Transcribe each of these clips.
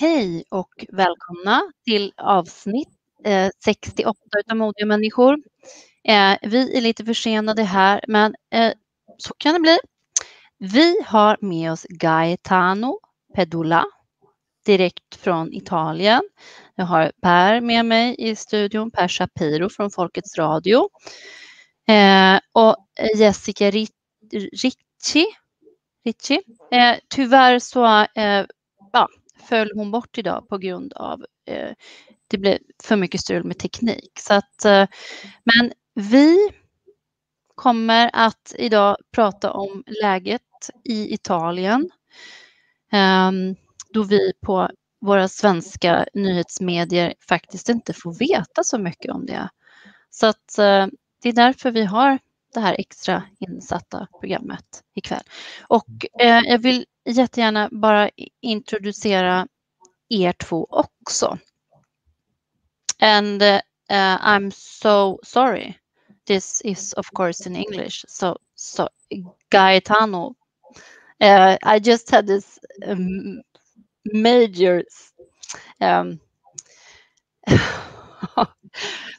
Hej och välkomna till avsnitt 68 utav Modiga Människor. Vi är lite försenade här, men så kan det bli. Vi har med oss Gaetano Pedullá direkt från Italien. Jag har Per med mig i studion, Per Shapiro från Folkets Radio. Och Jessica Ricci. Tyvärr så föll hon bort idag på grund av det blev för mycket strul med teknik. Så att, men vi kommer att idag prata om läget i Italien. Då vi på våra svenska nyhetsmedier faktiskt inte får veta så mycket om det. Så att det är därför vi har det här extra insatta programmet ikväll. Och jag vill jättegärna bara introducera er två också. And I'm so sorry. This is of course in English. So Gaetano, I just had this major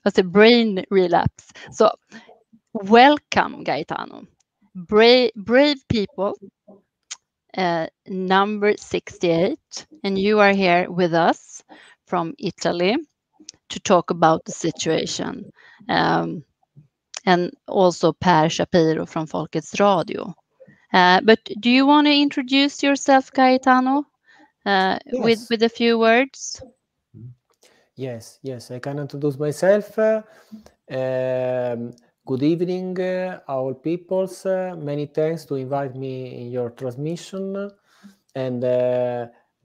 what's a brain relapse. So welcome, Gaetano. Brave people, number 68, and you are here with us from Italy to talk about the situation. And also Per Shapiro from Folkets Radio. But do you want to introduce yourself, Gaetano, Yes. with a few words? Yes, I can introduce myself. Good evening, all peoples. Many thanks to invite me in your transmission. And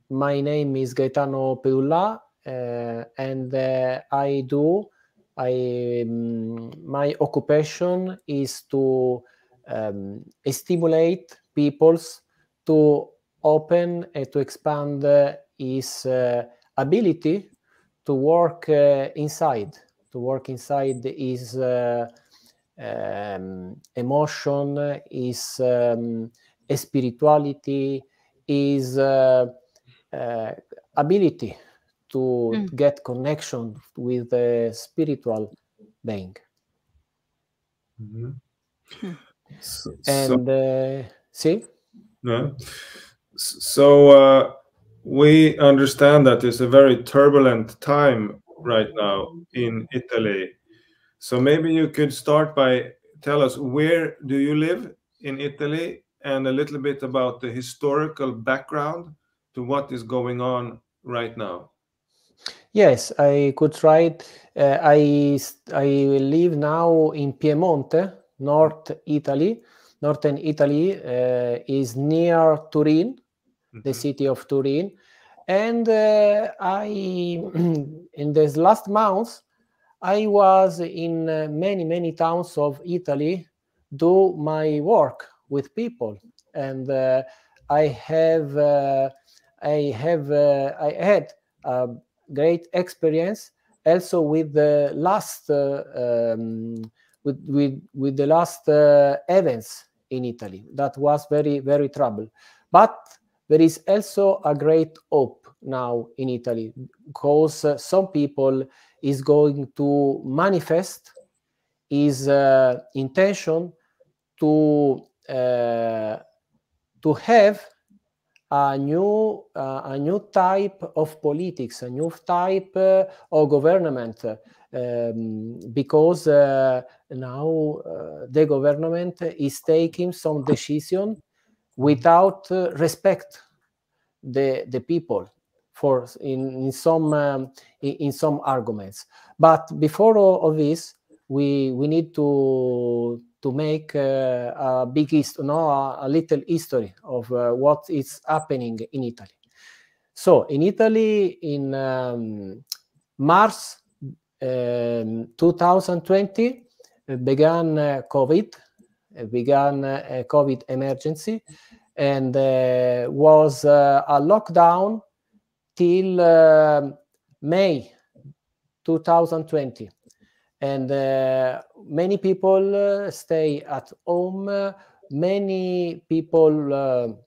my name is Gaetano Pedullá, and my occupation is to stimulate peoples to open and to expand his ability to work inside his emotion, his spirituality, his ability to get connection with the spiritual being. Mm-hmm. So we understand that it's a very turbulent time right now in Italy. So maybe you could start by tell us, where do you live in Italy, and a little bit about the historical background to what is going on right now. Yes, I could try. I live now in Piemonte, northern Italy. Is near Turin, the city of Turin, and in this last month I was in many towns of Italy, do my work with people, and I had a great experience also with the last with the last events in Italy. That was very trouble, but there is also a great hope now in Italy, because some people is going to manifest his intention to have a new type of politics, a new type of government, because now the government is taking some decision without respect the people for in some arguments. But before all of this, we need to make a big history, a little history of what is happening in Italy. So in Italy, in March 2020, began a COVID emergency, and was a lockdown till May 2020. And many people stay at home. Many people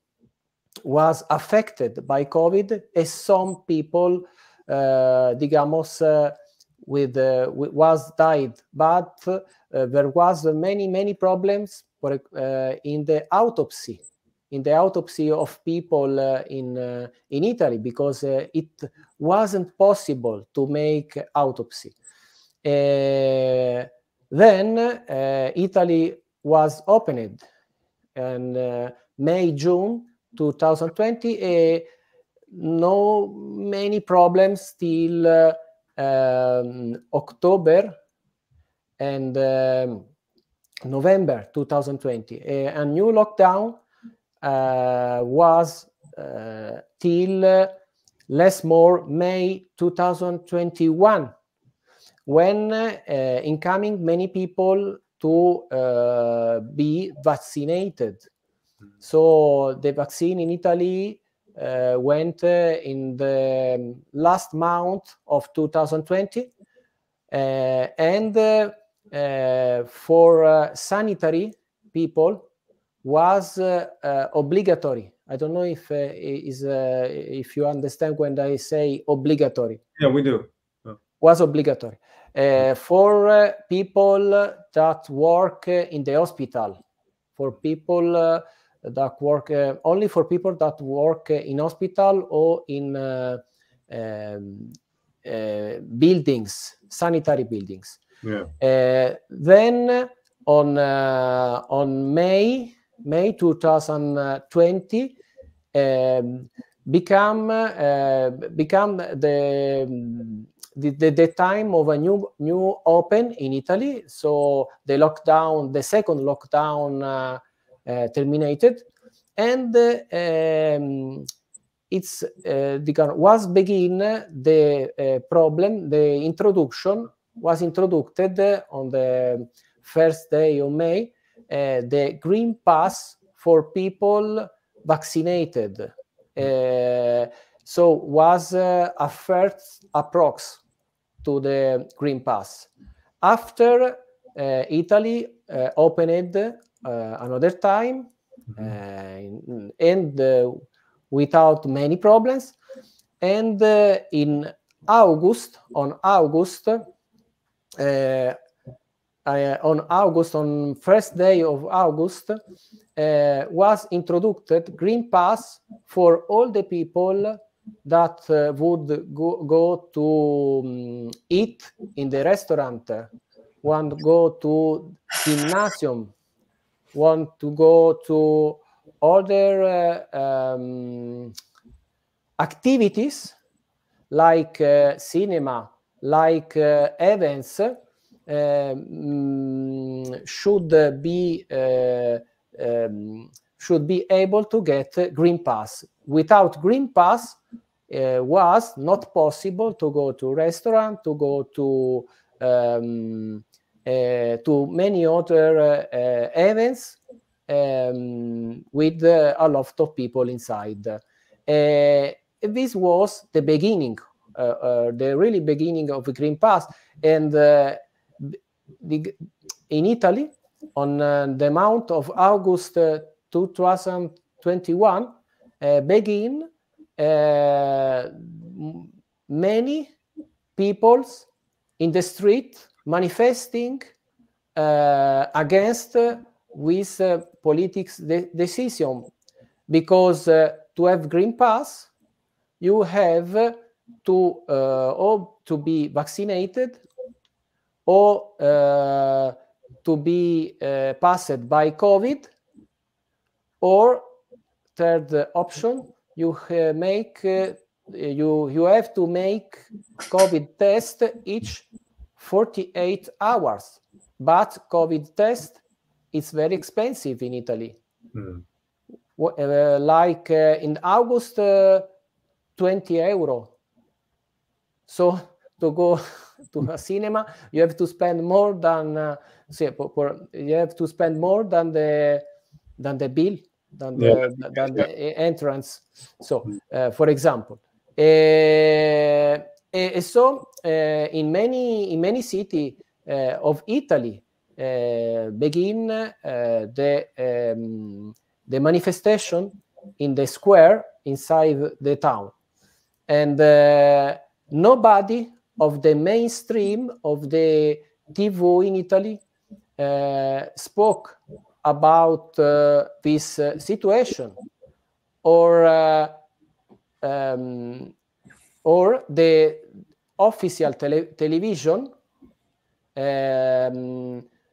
was affected by COVID, as some people, digamos, was died, but there was many problems in the autopsy of people in Italy, because it wasn't possible to make autopsy. Then Italy was opened in May-June 2020. No many problems till October and November 2020. A new lockdown was till less more May 2021, when incoming many people to be vaccinated. So the vaccine in Italy went in the last month of 2020, and for sanitary people was obligatory. I don't know if you understand when I say obligatory. Yeah, we do. Was obligatory for people that work in the hospital, for people that work only for people that work in hospital or in buildings, sanitary buildings. Yeah. Then on May 2020 become the time of a new open in Italy. So the second lockdown terminated, and was begin the problem. The introduction was introduced on the first day of May, the Green Pass for people vaccinated. So was a first approach to the Green Pass. After Italy opened another time, and without many problems, and on first day of August, was introduced Green Pass for all the people that would go to eat in the restaurant, want to go to gymnasium, want to go to other activities like cinema, like events, should be able to get Green Pass. Without Green Pass, was not possible to go to restaurant, to go to many other events with a lot of people inside. This was the beginning, the really beginning of the Green Pass. And in Italy, on the month of August 2021, begin many people in the street manifesting against with politics decision, because to have Green Pass, you have to be vaccinated, or to be passed by COVID, or third option, you have to make COVID test each 48 hours. But COVID test is very expensive in Italy. Like in August, 20 euro. So to go to a cinema, you have to spend more than the bill, than the entrance. So, for example, so in many cities of Italy, begin the manifestation in the square inside the town. And nobody of the mainstream of the TV in Italy spoke about this situation, or the official television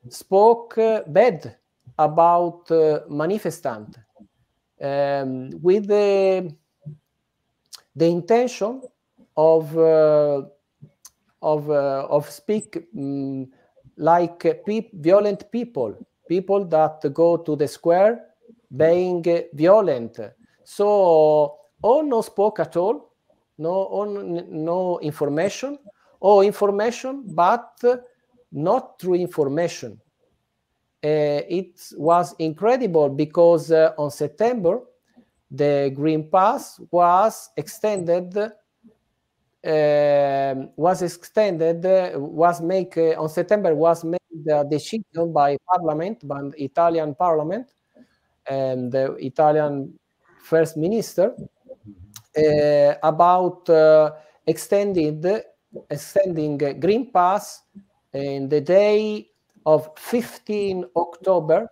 spoke bad about manifestant, with the intention of speak like violent people that go to the square being violent. So all no spoke at all, no information, or information but not true information. It was incredible because on September the Green Pass was extended. On September was made a decision by Italian Parliament and the Italian First Minister about extending Green Pass in the day of 15 October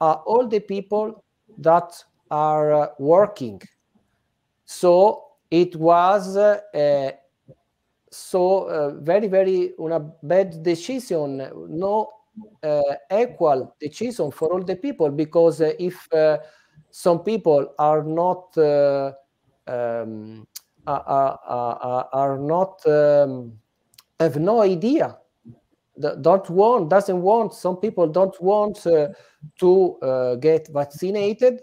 all the people that are working. So it was very, very una bad decision, no equal decision for all the people, because if some people are not have no idea, doesn't want, some people don't want to get vaccinated,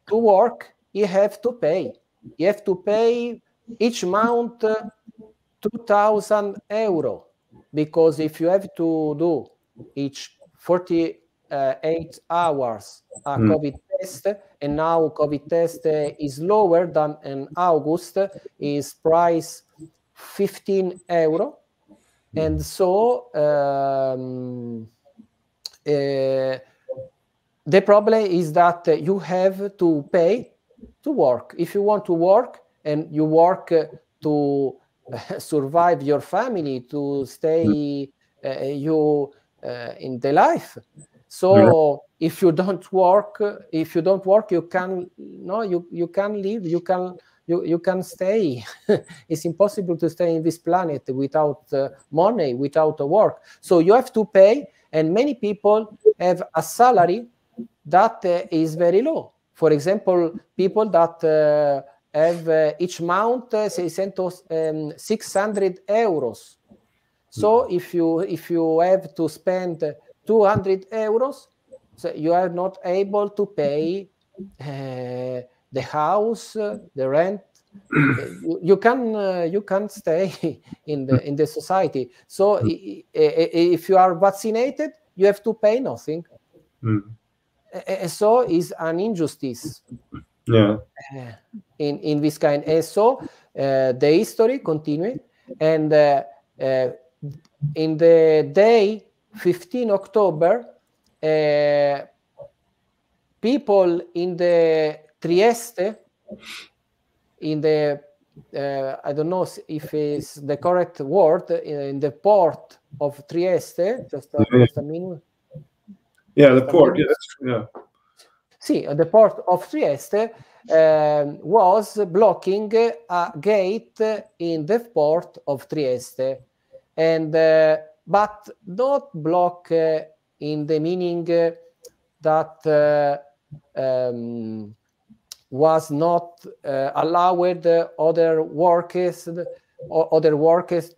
to work, you have to pay. You have to pay each month 2,000 euro, because if you have to do each 48 hours a COVID test, and now COVID test is lower than in August, is price 15 euro. And so the problem is that you have to pay to work. If you want to work and you work to survive your family, to stay in the life. So if you don't work, you can live, you can stay. It's impossible to stay in this planet without money, without work. So you have to pay, and many people have a salary that is very low. For example, people that have each month 600 euros. So if you have to spend 200 euros, so you are not able to pay the house, the rent. You can stay in the society. So if you are vaccinated, you have to pay nothing. So it's an injustice. Yeah. In this kind. And so the history continued, and in the day 15 October, people in the Trieste, in the I don't know if it's the correct word, in the port of Trieste, just a minute. Yeah, the port. Yeah. See, the port of Trieste was blocking a gate in the port of Trieste, and but not block in the meaning that was not allowed other workers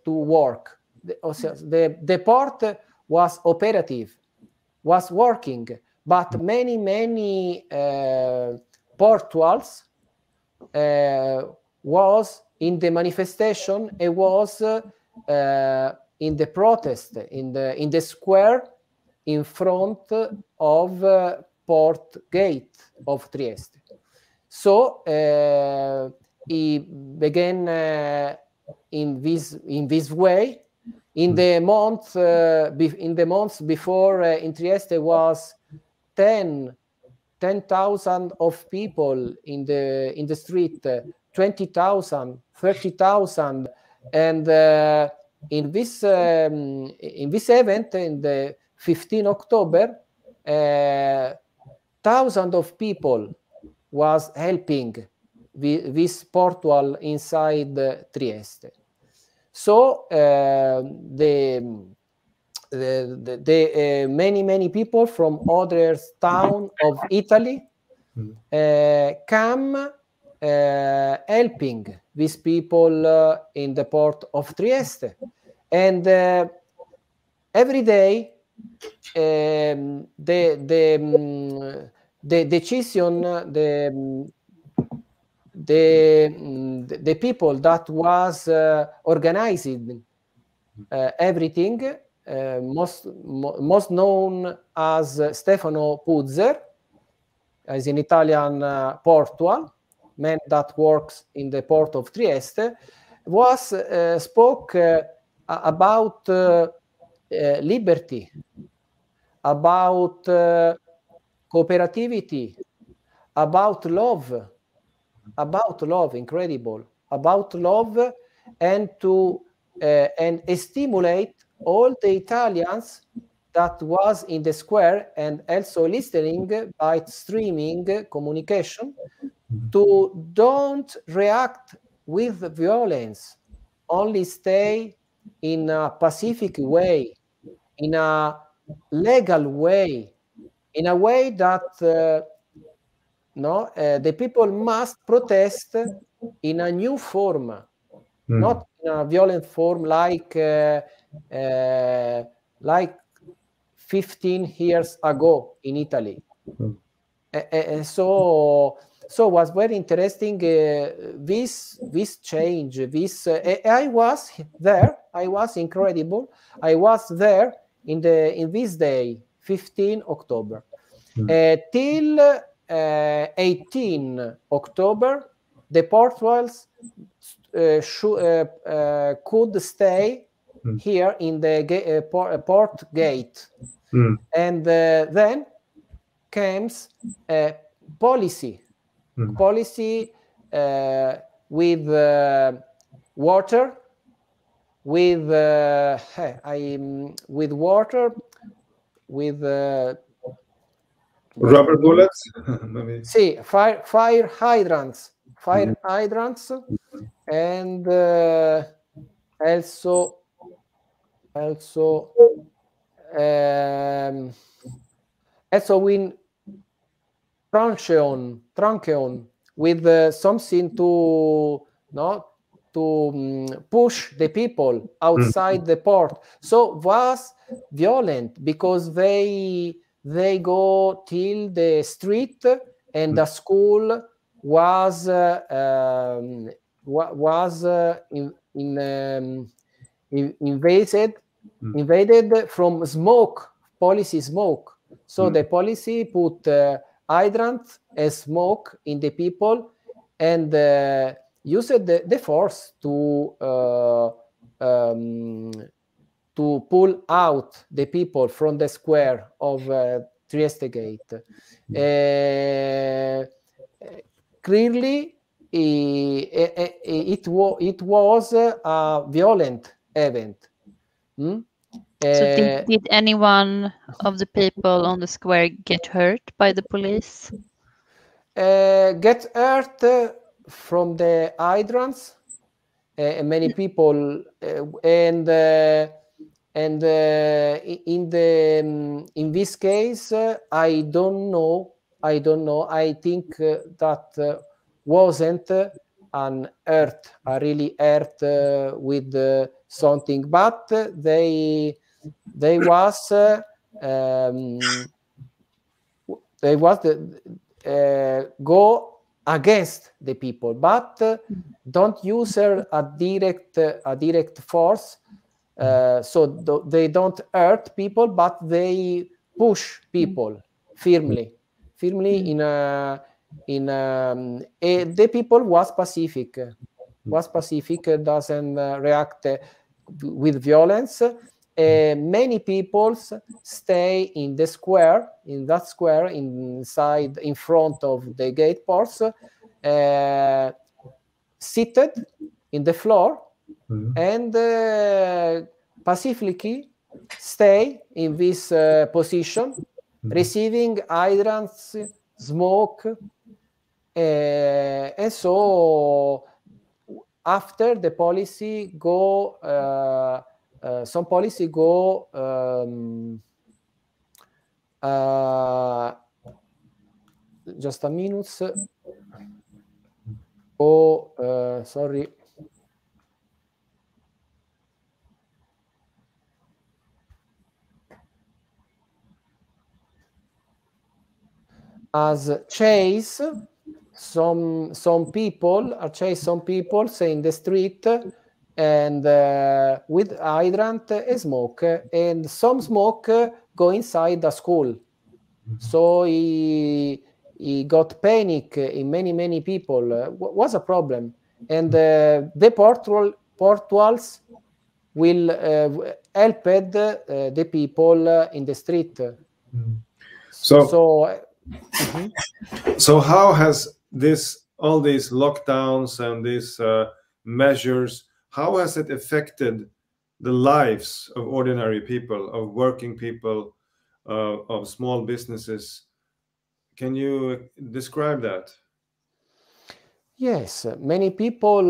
to work. The port was operative, was working, but many portuals was in the manifestation. It was in the protest in the square in front of port gate of Trieste. So he began in this way. In the months before, in Trieste was 10 10,000 of people in the street, 20,000, 30,000, and in this event, in the 15 October, thousands of people was helping this portal inside Trieste. So many people from other towns of Italy come helping these people in the port of Trieste, and every day the decision, the people that was organizing everything, most known as Stefano Puzzer, as an Italian portual man that works in the port of Trieste, was spoke about liberty, about cooperativity, about love, incredible, about love, and to and stimulate all the Italians that was in the square and also listening by streaming communication to don't react with violence, only stay in a pacific way, in a legal way, in a way that the people must protest in a new form, not in a violent form like 15 years ago in Italy. So was very interesting this change. I was there. I was incredible. I was there in this day, 15 October, till 18 October. The portuals could stay here in the port gate, and then comes policy with water, with rubber bullets. Maybe. See, fire hydrants, and also in truncheon with something to push the people outside the port. So was violent because they go till the street, and the school was invaded from smoke, policy smoke. So the policy put hydrant as smoke in the people, and used the force to pull out the people from the square of Trieste Gate. Clearly, it was a violent event. So did anyone of the people on the square get hurt by the police? Get hurt from the hydrants, many people, and in this case, I don't know. I think that wasn't an hurt, a really hurt with something, but they was go against the people, but don't use a direct force. So they don't hurt people, but they push people firmly the people was pacific, doesn't react with violence. many people stay in the square, in that square, inside, in front of the gate ports, seated in the floor, and pacifically stay in this position, receiving hydrants, smoke, and so after the policy go, some policy go just a minute. Sorry. As chase some people, say in the street, and with hydrant smoke, and some smoke go inside the school. So he got panic in many people. Was a problem, and the portuals will help the people in the street. So how has all these lockdowns and these measures, how has it affected the lives of ordinary people, of working people, of small businesses? Can you describe that? Yes, many people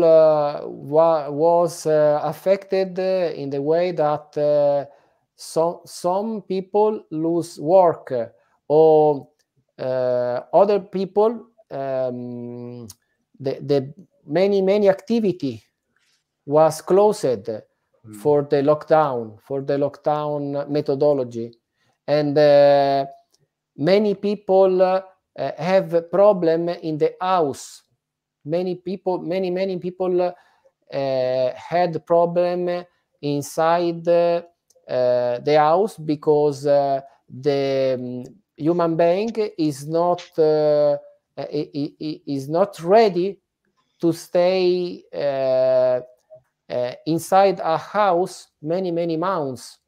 was affected in the way that some people lose work, or other people, the many activity was closed for the lockdown methodology, and many people have a problem in the house. Many people had problem inside the house, because the human being is not ready to stay inside a house many months,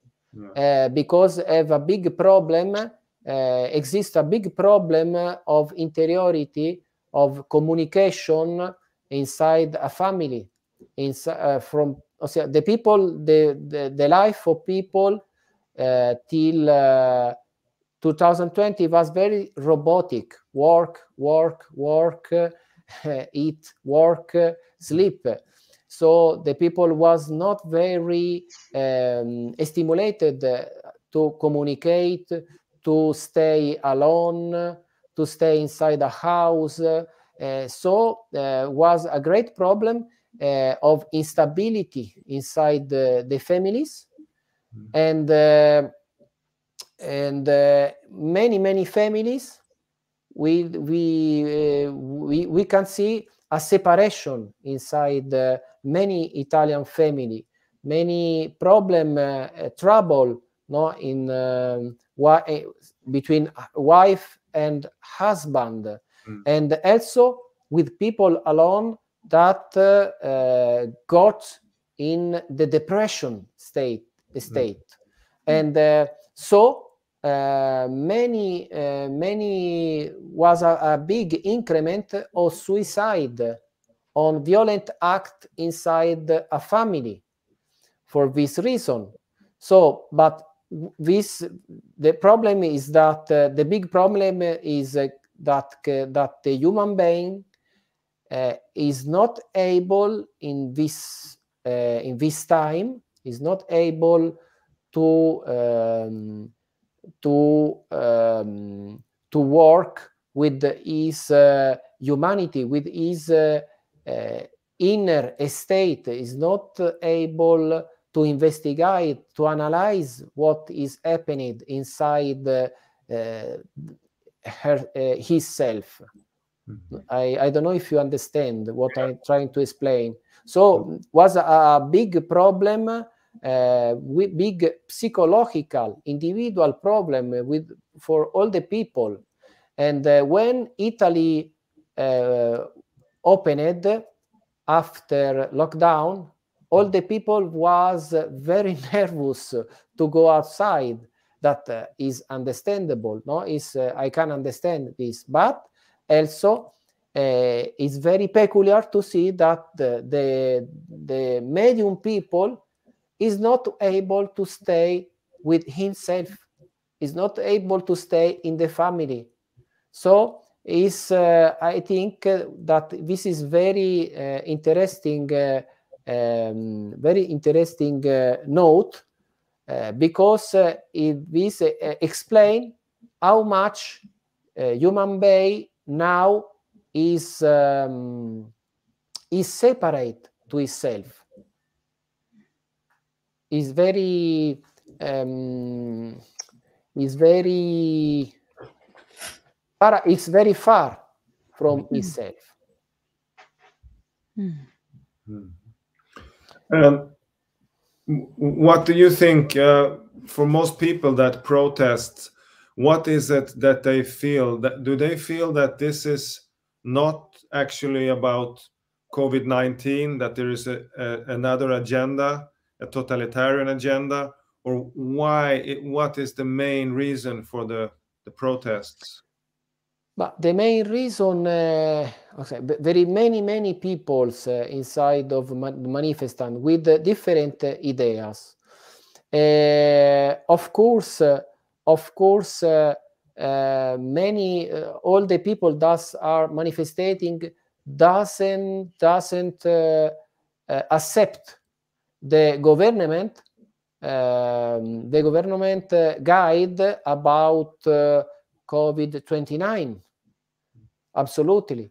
because have a big problem. Exists a big problem of interiority, of communication inside a family, from the people, the life of people till 2020 was very robotic. Work, eat, work, sleep. So the people was not very stimulated to communicate, to stay alone, to stay inside a house. So was a great problem of instability inside the families, and many families we can see a separation inside many Italian family, many problem, trouble, no, in between wife and husband, and also with people alone that got in the depression state, and so many was a big increment of suicide, on violent act inside a family for this reason. So, but the problem is that the big problem is that the human being is not able in this time, is not able to work with his humanity, with his inner state, is not able to investigate, to analyze what is happening inside his self. I don't know if you understand what I'm trying to explain. So was a big problem, big psychological, individual problem for all the people. And when Italy opened after lockdown, all the people was very nervous to go outside. That is understandable. No, I can understand this, but also it's very peculiar to see that the medium people is not able to stay with himself, is not able to stay in the family. So I think that this is very interesting, note, because this explain how much human being now is separate to itself. It's very far from itself. What do you think, for most people that protest, what is it that they feel? Do they feel that this is not actually about COVID-19, that there is another agenda, a totalitarian agenda, or what is the main reason for the protests? But the main reason, very many people inside of manifestant with different ideas. Of course, many all the people that are manifesting doesn't accept the government guide about COVID-29. Absolutely,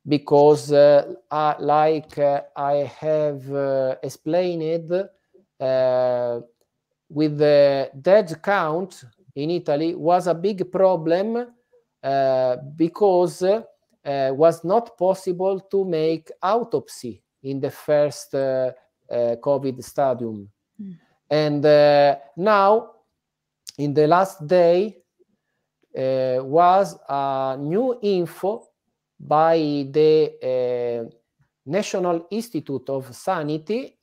because like I have explained, with the death count in Italy was a big problem, because was not possible to make autopsy in the first COVID stadium. And now, in the last day, was a new info by the National Institute of Sanity,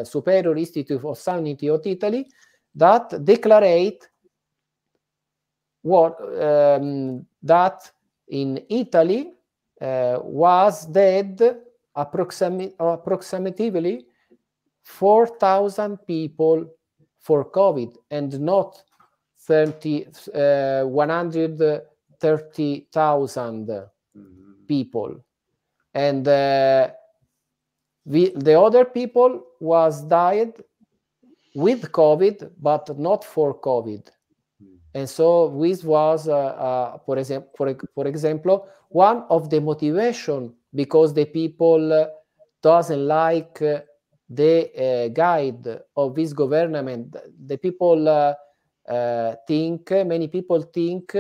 Superior Institute of Sanity of Italy, that declared that in Italy was dead approximately 4,000 people for COVID, and not 130,000 people. And the other people was died with COVID, but not for COVID. And so this was, for example, one of the motivation, because the people doesn't like the guide of this government. The people many people think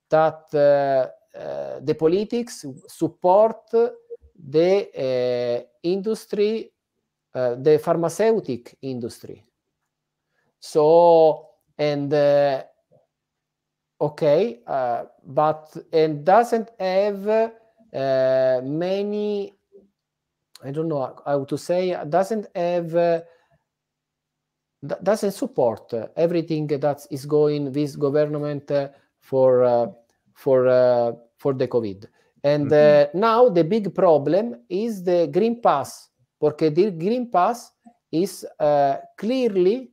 that the politics support the industry, the pharmaceutical industry. So, and but doesn't have many, I don't know how to say, doesn't have doesn't support everything that is going this government for the COVID. And now the big problem is the Green Pass, because the Green Pass is clearly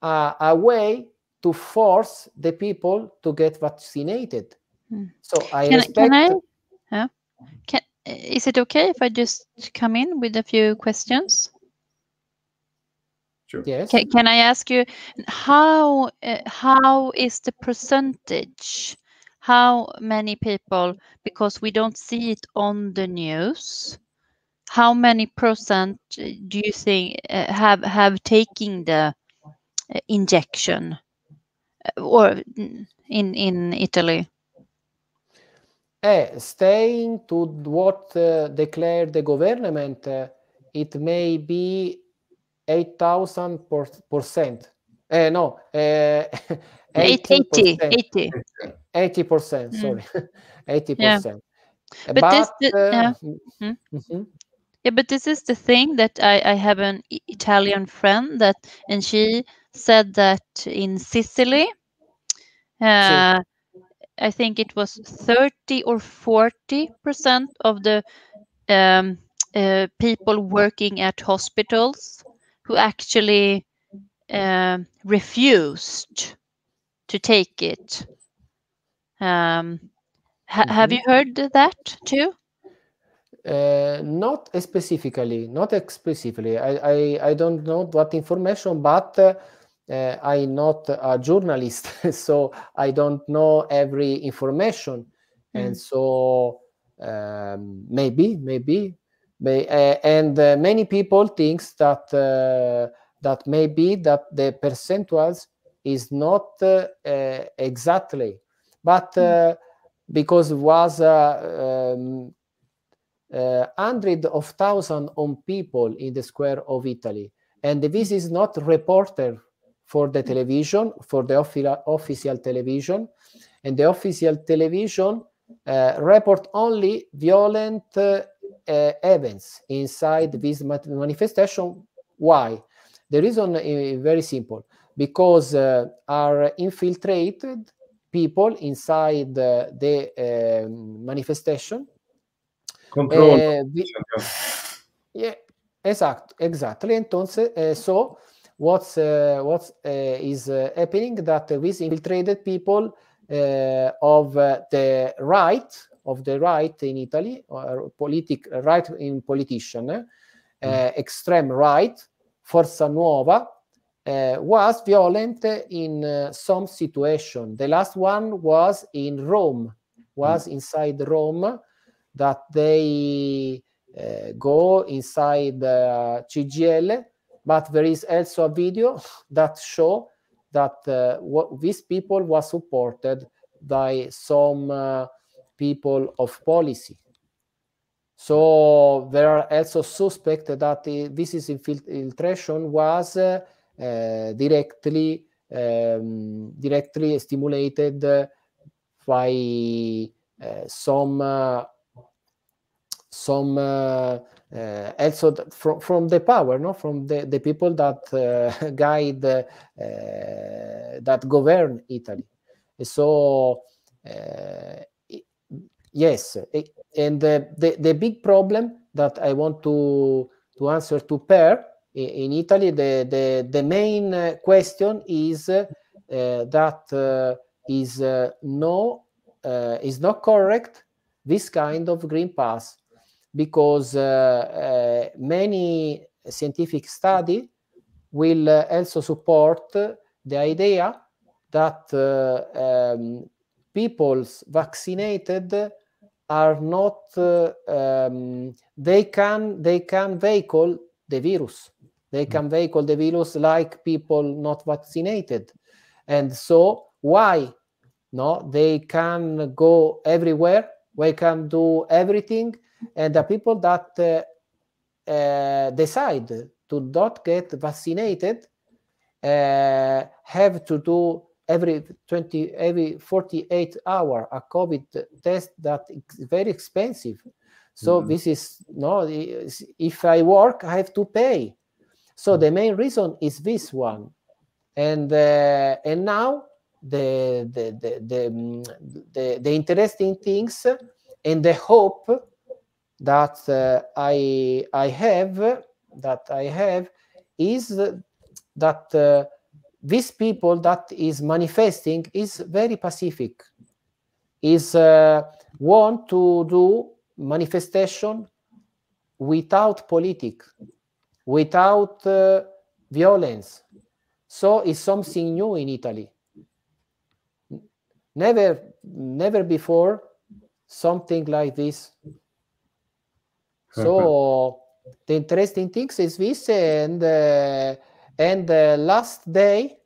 a way to force the people to get vaccinated. So is it okay if I just come in with a few questions? Sure. Yes. Can I ask you, how is the percentage? How many people, because we don't see it on the news, how many percent do you think have taken the injection or in Italy? Staying to what declared the government, it may be 8,000%. No, 80%. 80%. Sorry, 80%. Yeah. But this, Yeah, but this is the thing that I have an Italian friend and she said that in Sicily, I think it was 30 or 40% of the people working at hospitals who actually refused to take it. Have you heard that too? Not specifically. I don't know what information, but I'm not a journalist, so I don't know every information, and so maybe, and many people thinks that that maybe that the percentage is not exactly, but because it was hundreds of thousands of people in the square of Italy, and this is not reported for the television, for the official television, and the official television report only violent events inside this manifestation. Why? The reason is very simple, because are infiltrated people inside the manifestation. Control. Yeah, exactly. Entonces, so what is happening that these infiltrated people of the right in Italy, or right in politician, extreme right, Forza Nuova, was violent in some situation. The last one was in Rome, inside Rome, that they go inside CGL, but there is also a video that show that these people was supported by some people of policy. So there are also suspects that this is infiltration was directly stimulated by some also from the power, no, from the people that guide that govern Italy. So yes, and the big problem that I want to answer to Per in Italy, the main question is that is not correct this kind of green pass, because many scientific study will also support the idea that people's vaccinated are not they can vehicle the virus. They can vehicle the virus like people not vaccinated, and so why no they can go everywhere, we can do everything, and the people that decide to not get vaccinated have to do every 48 hours a COVID test that is very expensive. So this is if I work, I have to pay. So the main reason is this one, and now the interesting things and the hope that I have is that these people that is manifesting is very pacific, is want to do manifestation without politics, without violence. So it's something new in Italy. Never before something like this. So the interesting thing is this, and last day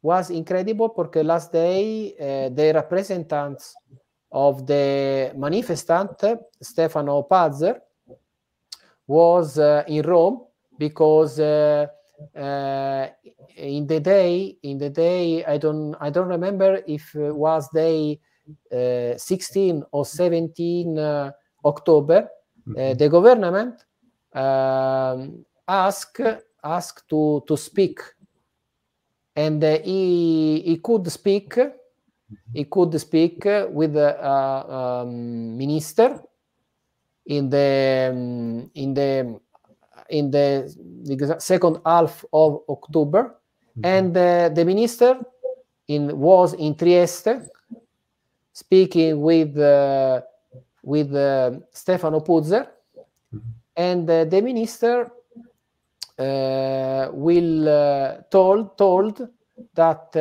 was incredible because last day the representatives of the manifestant, Stefano Pazzer, was in Rome, because in the day I don't remember if it was day 16 or 17 October, the government asked to speak, and he could speak. He could speak with the minister in the second half of October, and the minister was in Trieste, speaking with Stefano Puzzer, and the minister told that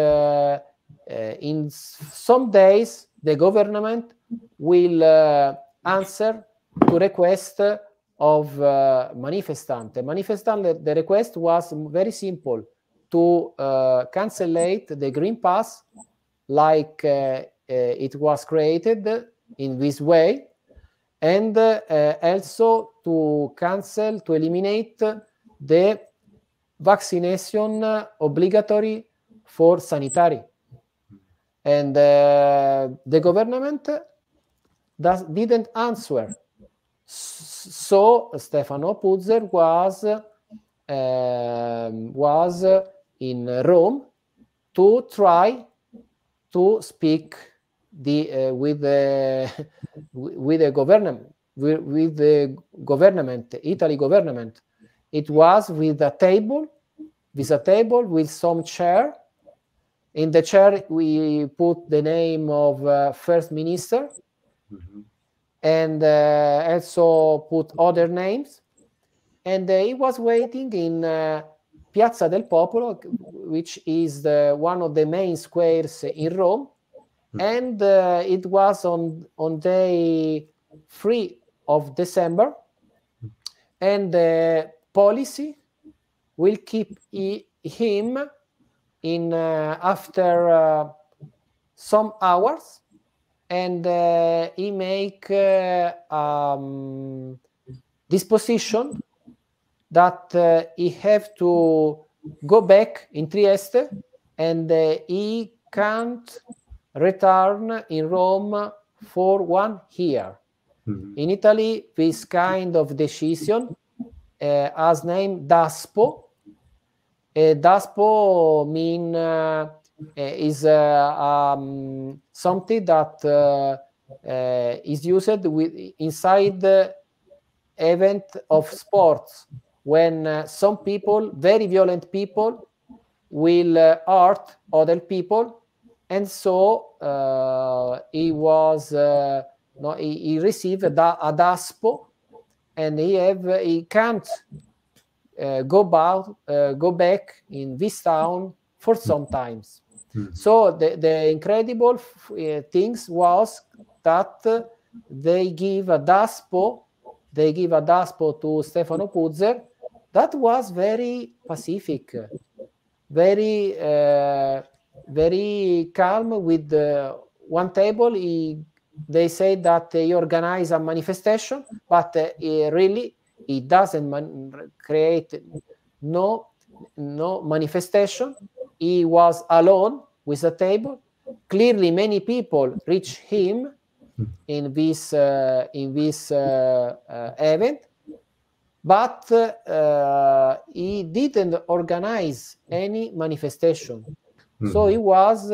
in some days the government will answer to request of manifestant. The request was very simple: to cancellate the Green Pass, like it was created in this way, and also to eliminate the vaccination obligatory for sanitary. And the government didn't answer. So Stefano Puzzer was in Rome to try to speak with the government, Italy government. It was with a table with some chair. In the chair, we put the name of first minister, and also put other names. And he was waiting in Piazza del Popolo, which is one of the main squares in Rome. And it was on day 3 of December. And the policy will keep him in after some hours, and he make disposition that he have to go back in Trieste, and he can't return in Rome for 1 year. In Italy, this kind of decision has name DASPO. DASPO mean is something that is used inside the event of sports, when some people, very violent people, will hurt other people, and so he received a DASPO, and he can't go back in this town for some times. So the incredible things was that they give a DASPO to Stefano Puzzer that was very pacific, very calm. With one table, they say that he organized a manifestation, but really he doesn't create no manifestation. He was alone with a table. Clearly, many people reached him in this event, but he didn't organize any manifestation. So he was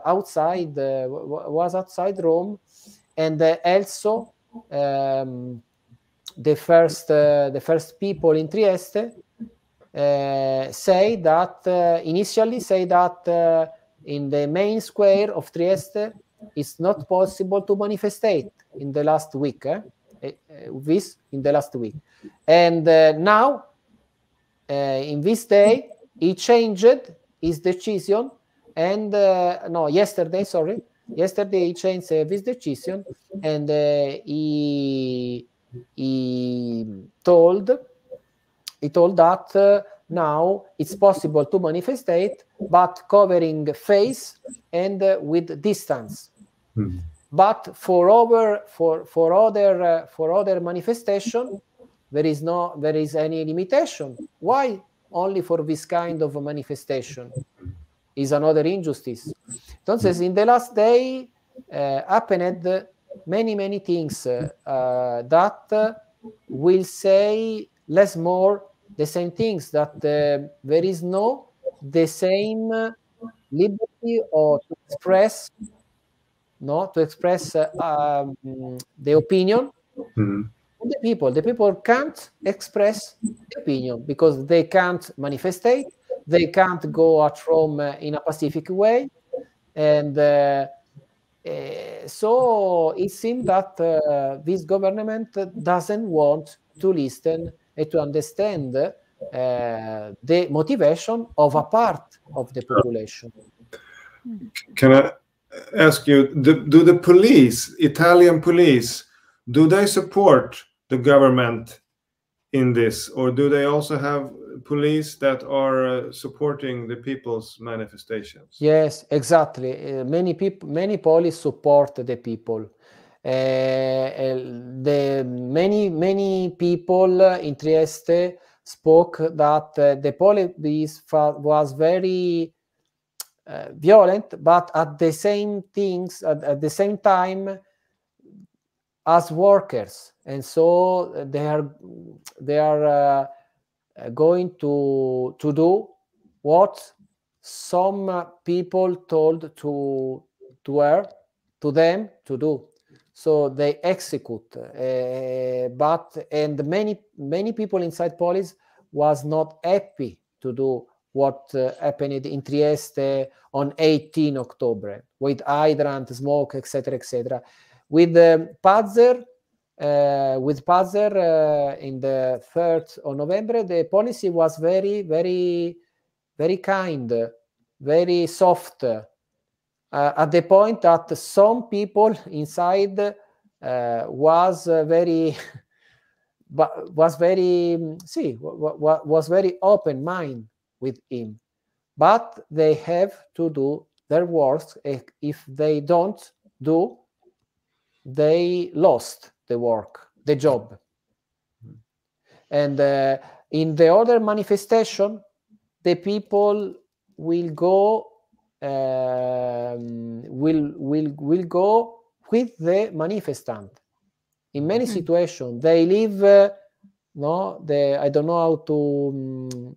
outside Rome, and also the first people in Trieste initially say that in the main square of Trieste it's not possible to manifestate in the last week. And now in this day he changed his decision, and yesterday he changed his decision, and he told that now it's possible to manifestate, but covering face and with distance. But for other manifestation, there is any limitation. Why only for this kind of manifestation? Is another injustice. Entonces, in the last day happened many things that will say less more the same things, that there is no the same liberty or to express the opinion. The people can't express the opinion because they can't manifestate, they can't go at Rome in a pacific way, and so it seems that this government doesn't want to listen and to understand the motivation of a part of the population. Can I ask you, do the police, Italian police, do they support the government in this, or do they also have police that are supporting the people's manifestations? Yes, exactly. Many police support the people. Many people in Trieste spoke that the police was very violent, but at the same time as workers, and so they are going to do what some people told to them to do. So they execute, and many people inside police was not happy to do what happened in Trieste on 18 October with hydrant, smoke, etc., etc. With Pazzer in the 3rd of November, the policy was very, very, very kind, very soft, at the point that some people inside was very open mind with him, but they have to do their work. If they don't do, they lost the work, the job. And in the other manifestation, the people will go will go with the manifestant. In many situations, they leave I don't know how to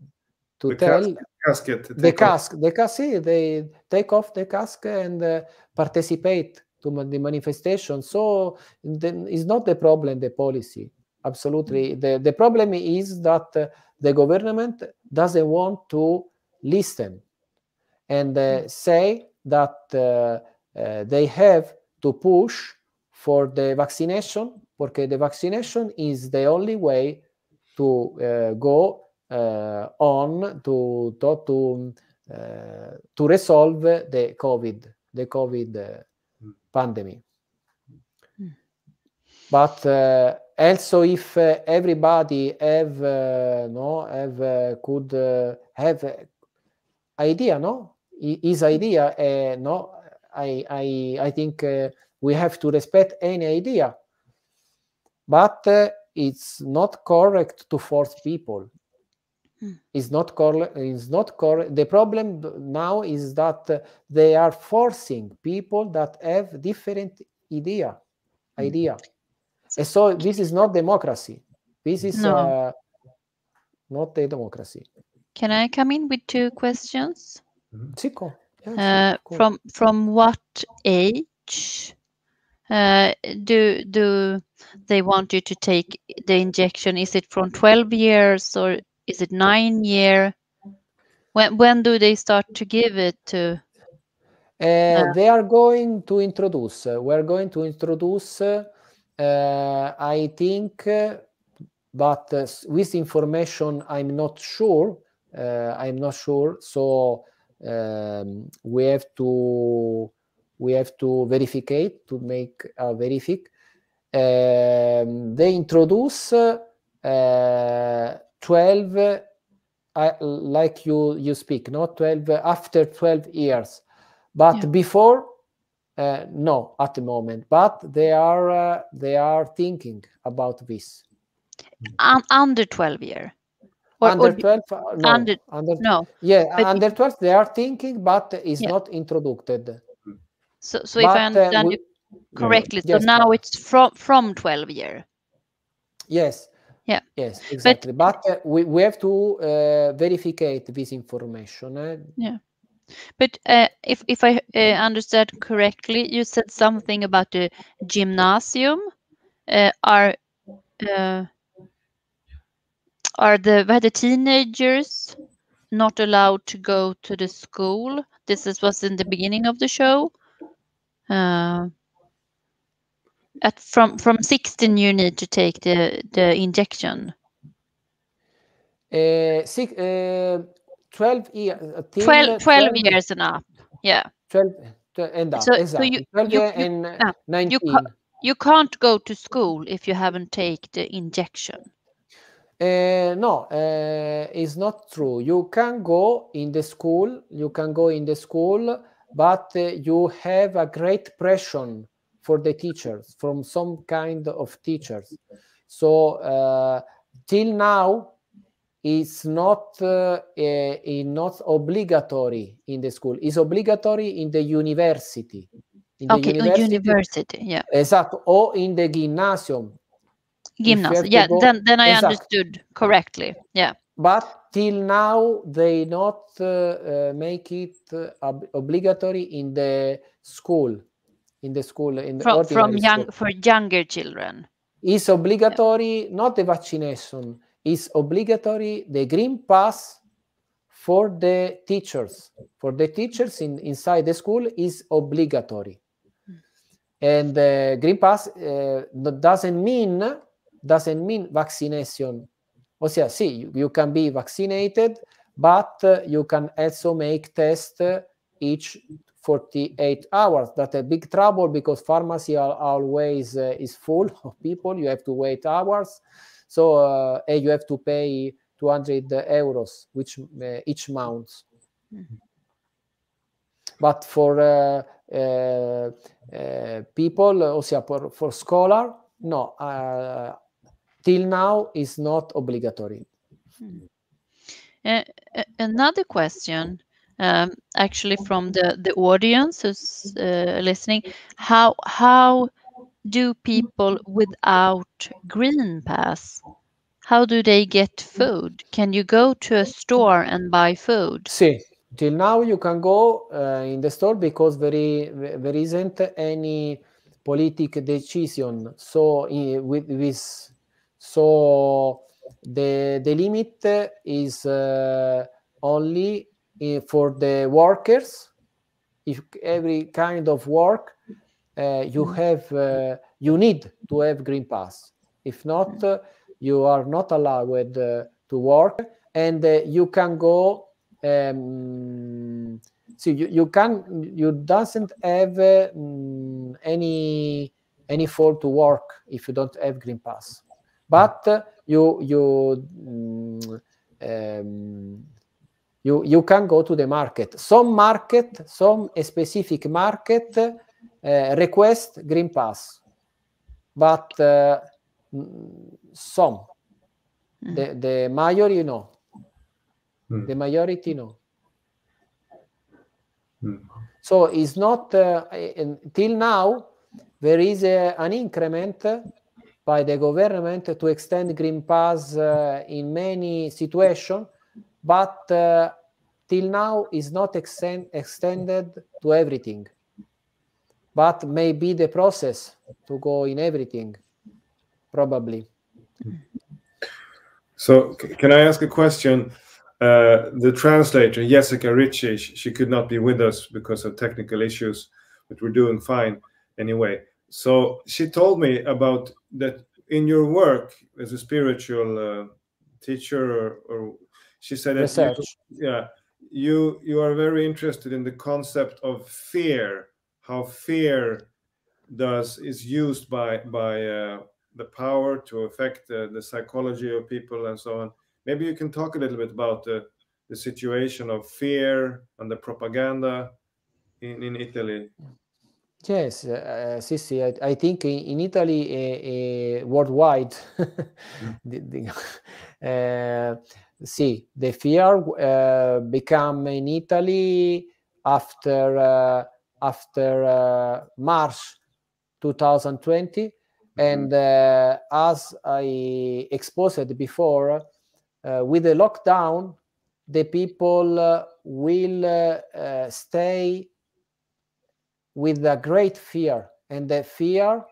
tell. The casket. They take off the casket and participate to the manifestation. So it's not the problem, the policy. Absolutely. The problem is that the government doesn't want to listen and say that they have to push for the vaccination, because the vaccination is the only way to go on to resolve the COVID pandemic. But also, if everybody could have idea, his idea, I think we have to respect any idea, but it's not correct to force people. It's not correct. The problem now is that they are forcing people that have different idea. And so this is not democracy. This is not a democracy. Can I come in with 2 questions? Yes, from what age do they want you to take the injection? Is it from 12 years or is it 9 years? When do they start to give it to? They are going to introduce. We're going to introduce. I think, but with information, I'm not sure. So we have to verify to make a verific. They introduce 12, like you speak, not 12 after 12 years, but before no, at the moment. But they are thinking about this. Under 12 years. Under 12, no. Yeah, under 12 they are thinking, but it's not introduced. So if I understand you correctly, so now it's from 12 years. Yes. Yeah. Yes, exactly. But we have to verify this information. Yeah. But if I understand correctly, you said something about the gymnasium. Are the teenagers not allowed to go to the school? Was in the beginning of the show. From 16, you need to take the injection. 12 years. 12 years and up. Yeah. 12 and up. So Exactly. 12 years and 19. You can't go to school if you haven't taken the injection. No, it's not true. You can go in the school. But you have a great pressure for the teachers, from some kind of teachers. So till now, it's not obligatory in the school. It's obligatory in the university. University, yeah. Esatto, or in the gymnasium. Gymnasium, yeah. Then I understood correctly, yeah. But till now, they not make it obligatory in the school. For younger children. It's obligatory, not the vaccination. It's obligatory the Green Pass for the teachers. For the teachers inside the school is obligatory. And the Green Pass doesn't mean vaccination. Ossia, sì, you can be vaccinated, but you can also make tests each 48 hours. That's a big trouble because pharmacy always is full of people. You have to wait hours. So you have to pay 200 euros each month. But for people, ossia for scholar, no. Till now is not obligatory. Another question, actually from the audience who's listening, how do people without Green Pass, how do they get food? Can you go to a store and buy food? Sì, till now you can go in the store because there isn't any political decision. So so the limit is only for the workers. If every kind of work you need to have Green Pass. If not, you are not allowed to work, and you can go. So you doesn't have any fault to work if you don't have Green Pass. But you can go to the market. Some specific market request Green Pass, but some, the majority no. The majority no. So it's not till now there is an increment by the government to extend Green Pass in many situations, but till now is not extended to everything. But maybe the process to go in everything, probably. So can I ask a question? The translator, Jessica Ritchie, she could not be with us because of technical issues, but we're doing fine anyway. So she told me about that in your work as a spiritual teacher, or she said that you are very interested in the concept of fear, how fear is used by the power to affect the psychology of people and so on. Maybe you can talk a little bit about the situation of fear and the propaganda in Italy. Yes, sì, I think in Italy, worldwide, the fear became in Italy after March 2020, And as I exposed before, with the lockdown, the people will stay with a great fear. And the fear,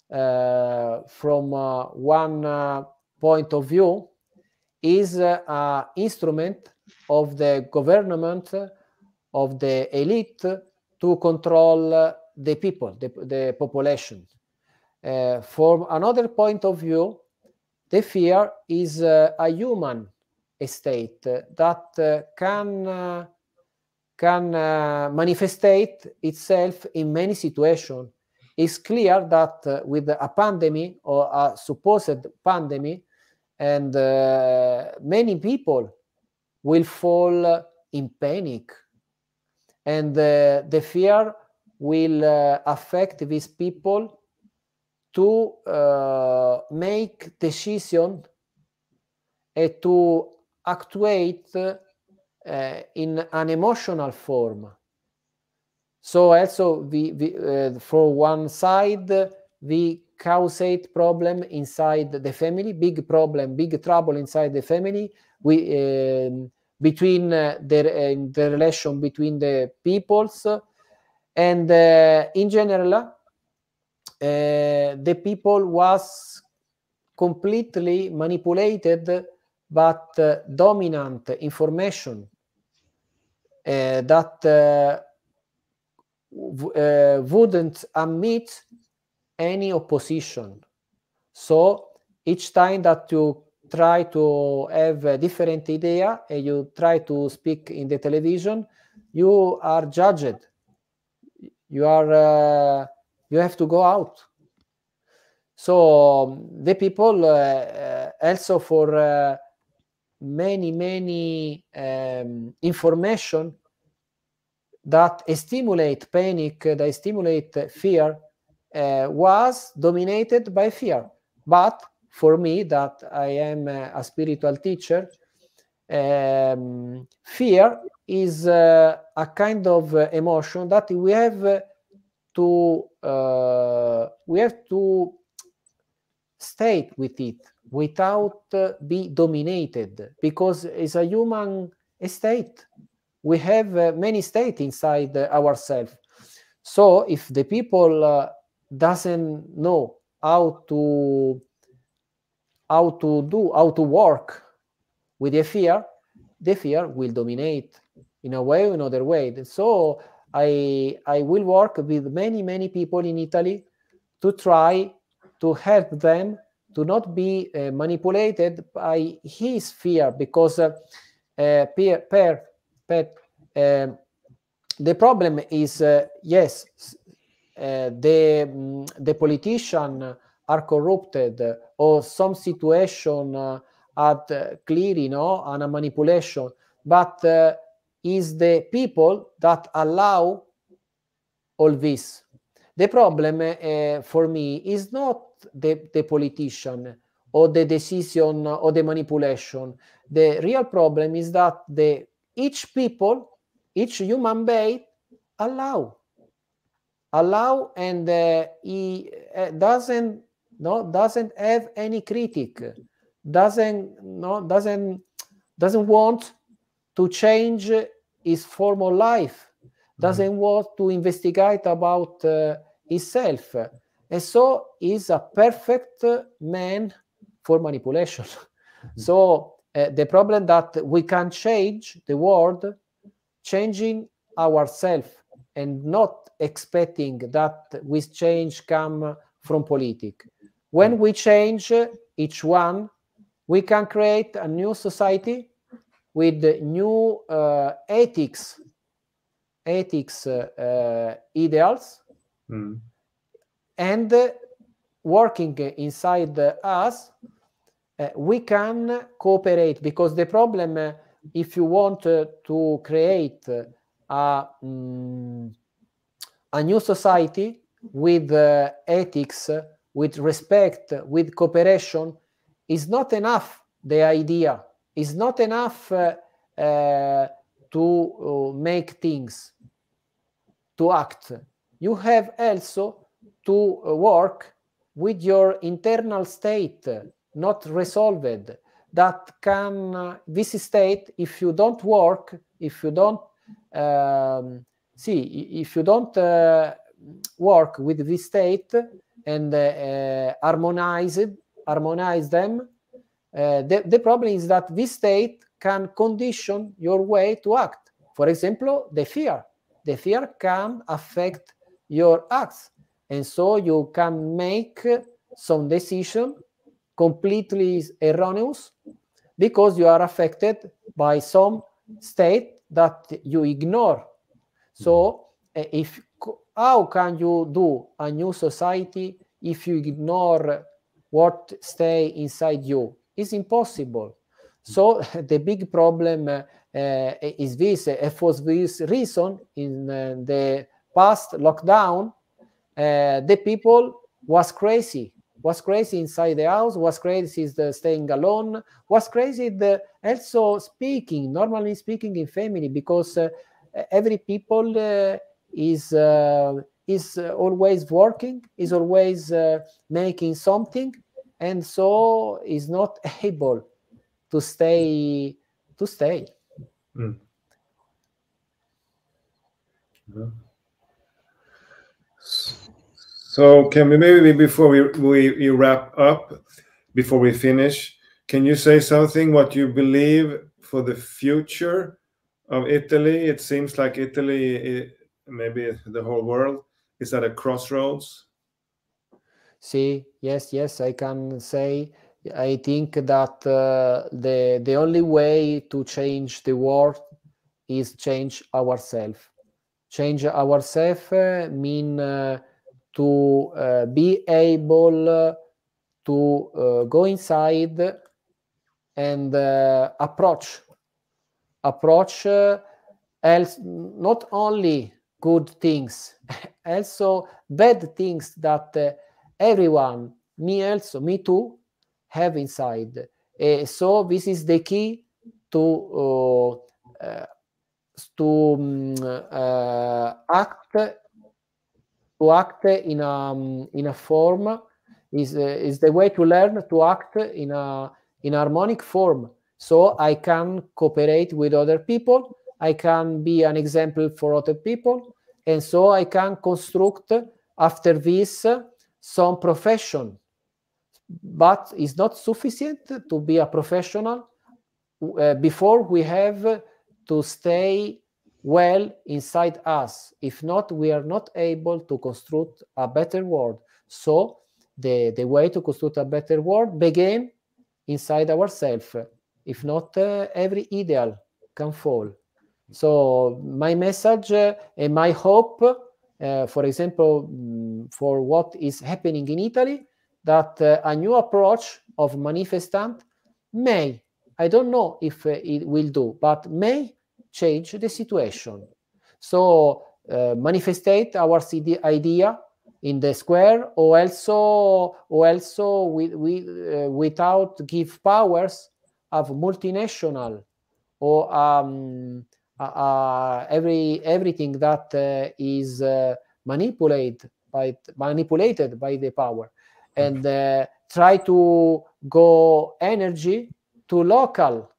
from one point of view, is an instrument of the government, of the elite, to control the people, the population. From another point of view, the fear is a human state that can manifestate itself in many situations. It's clear that with a pandemic or a supposed pandemic, and many people will fall in panic, and the fear will affect these people to make decision and to actuate in an emotional form. So also we for one side, we causate problem inside the family, big problem, big trouble inside the family. We between the relation between the peoples, and in general, the people was completely manipulated, but dominant information that wouldn't admit any opposition. So each time that you try to have a different idea and you try to speak in the television, you are judged. You are you have to go out. So the people also for many information that stimulate panic, that stimulate fear, was dominated by fear. But for me, that I am a spiritual teacher, fear is a kind of emotion that we have to stay with it without be dominated, because it's a human state. We have many states inside ourselves. So if the people doesn't know how to work with the fear will dominate in a way or another way. So I will work with many people in Italy to try to help them to not be manipulated by his fear, because the problem is yes, the politicians are corrupted, or some situation at clearly and a manipulation, but is the people that allow all this. The problem for me is not the politician or the decision or the manipulation. The real problem is that each people, each human being allow, and he doesn't have any critic, doesn't want to change his form of life, doesn't want to investigate about himself, and so is a perfect man for manipulation. So the problem that we can change the world, changing ourselves, and not expecting that this change come from politics. When we change each one, we can create a new society with new ethics ideals, and working inside us, we can cooperate. Because the problem, if you want to create a new society with ethics, with respect, with cooperation, is not enough. The idea is not enough to make things, to act. You have also to work with your internal state not resolved, that can this state, if you don't work, if you don't work with this state and harmonize them, the problem is that this state can condition your way to act. For example, the fear can affect your acts, and so you can make some decision completely erroneous because you are affected by some state that you ignore. So how can you do a new society if you ignore what stay inside you? It's impossible. So the big problem is this. For this reason, in the past lockdown, the people was crazy inside the house, was crazy staying alone, was crazy also normally speaking in family, because every people is always working, is always making something, and so is not able to stay. Mm. Yeah. So can we maybe, before we wrap up, before we finish, can you say something what you believe for the future of Italy? It seems like Italy, maybe the whole world, is at a crossroads. See, yes, I can say, I think that the only way to change the world is change ourselves. Change ourselves mean to be able to go inside and approach else not only good things, also bad things that everyone, me too, have inside. So this is the key to act in a form, is the way to learn to act in harmonic form. So I can cooperate with other people, I can be an example for other people, and so I can construct after this some profession. But it's not sufficient to be a professional. Before we have to stay well inside us. If not, we are not able to construct a better world. So the way to construct a better world begin inside ourselves. If not, every ideal can fall. So my message and my hope, for example, for what is happening in Italy, that a new approach of manifestant may, I don't know if it will do, but may change the situation. So manifestate our idea in the square, or also without give powers of multinational or everything that is manipulated by the power, and try to go energy to local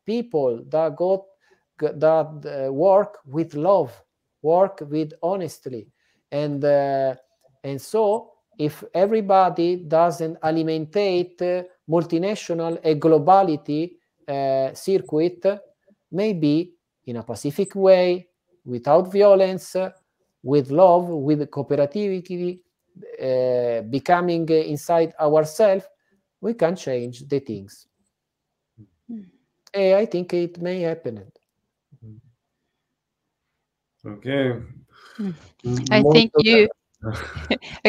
people that work with love, work with honesty, and so if everybody doesn't alimentate multinational a globality circuit, maybe in a pacific way, without violence, with love, with cooperativity, becoming inside ourselves, we can change the things. I think it may happen. Okay. I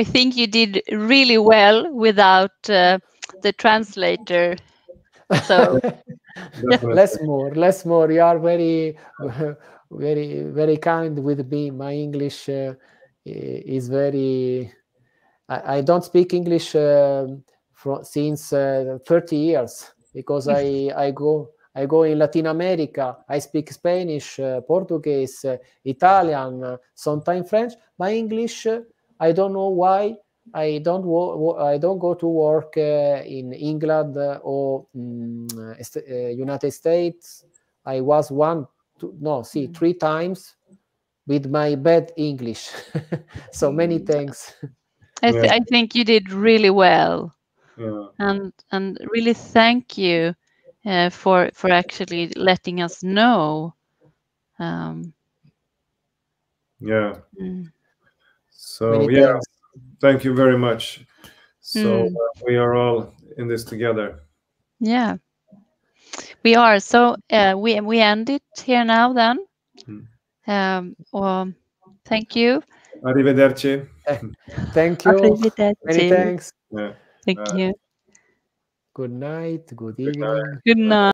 think you did really well without the translator. So less more. You are very, very kind with me. My English is very. I don't speak English since 30 years because I go in Latin America. I speak Spanish, Portuguese, Italian, sometimes French. My English, I don't know why, I don't go to work in England or United States. I was 3 times with my bad English. So many thanks. I think you did really well. Yeah. And really thank you for actually letting us know. Yeah. So Many yeah, thanks. thank you very much. So we are all in this together. Yeah, we are. So we end it here now then. Thank you. Arrivederci. Thank you. Arrivederci. Many thanks. Yeah. Thank you. Good night. Good evening. Good night.